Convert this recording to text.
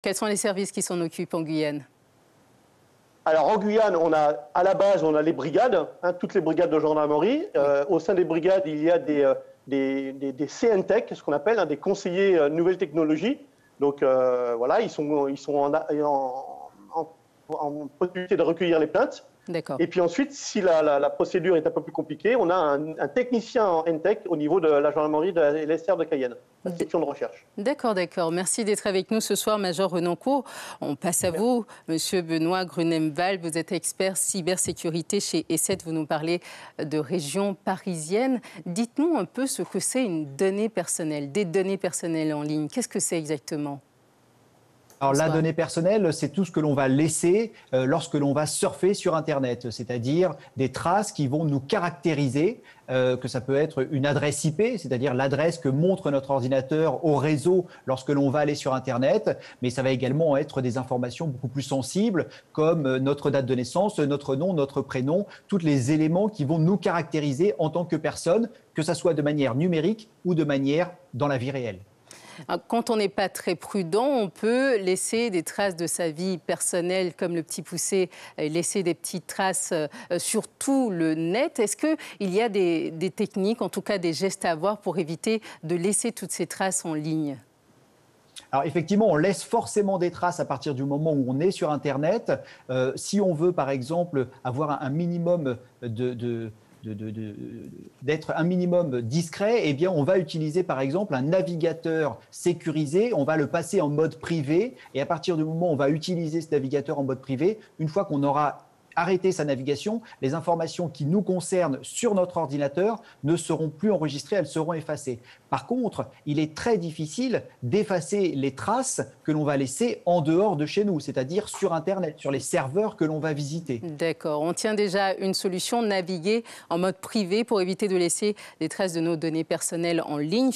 Quels sont les services qui s'en occupent en Guyane? Alors en Guyane, à la base, on a les brigades, toutes les brigades de gendarmerie. Au sein des brigades, il y a des CNTech, ce qu'on appelle des conseillers nouvelles technologies. Donc voilà, ils sont en possibilité de recueillir les plaintes. D'accord. Et puis ensuite, si la procédure est un peu plus compliquée, on a un technicien en NTech au niveau de la gendarmerie de l'ESR de Cayenne, la section de recherche. D'accord, d'accord. Merci d'être avec nous ce soir, Major Renoncourt. On passe à vous, Monsieur Benoît Grunemwald. Vous êtes expert cybersécurité chez E7. Vous nous parlez de région parisienne. Dites-nous un peu ce que c'est une donnée personnelle, des données personnelles en ligne. Qu'est-ce que c'est exactement ? Alors, la donnée personnelle, c'est tout ce que l'on va laisser lorsque l'on va surfer sur Internet, c'est-à-dire des traces qui vont nous caractériser, que ça peut être une adresse IP, c'est-à-dire l'adresse que montre notre ordinateur au réseau lorsque l'on va aller sur Internet, mais ça va également être des informations beaucoup plus sensibles, comme notre date de naissance, notre nom, notre prénom, tous les éléments qui vont nous caractériser en tant que personne, que ça soit de manière numérique ou de manière dans la vie réelle. Quand on n'est pas très prudent, on peut laisser des traces de sa vie personnelle, comme le petit poussé, laisser des petites traces sur tout le net. Est-ce qu'il y a des techniques, en tout cas des gestes à avoir pour éviter de laisser toutes ces traces en ligne ? Alors effectivement, on laisse forcément des traces à partir du moment où on est sur Internet. Si on veut, par exemple, avoir un minimum d'être un minimum discret, eh bien, on va utiliser par exemple un navigateur sécurisé, on va le passer en mode privé et à partir du moment où on va utiliser ce navigateur en mode privé, une fois qu'on aura arrêté sa navigation, les informations qui nous concernent sur notre ordinateur ne seront plus enregistrées, elles seront effacées. Par contre, il est très difficile d'effacer les traces que l'on va laisser en dehors de chez nous, c'est-à-dire sur Internet, sur les serveurs que l'on va visiter. D'accord. On tient déjà une solution, naviguer en mode privé pour éviter de laisser des traces de nos données personnelles en ligne.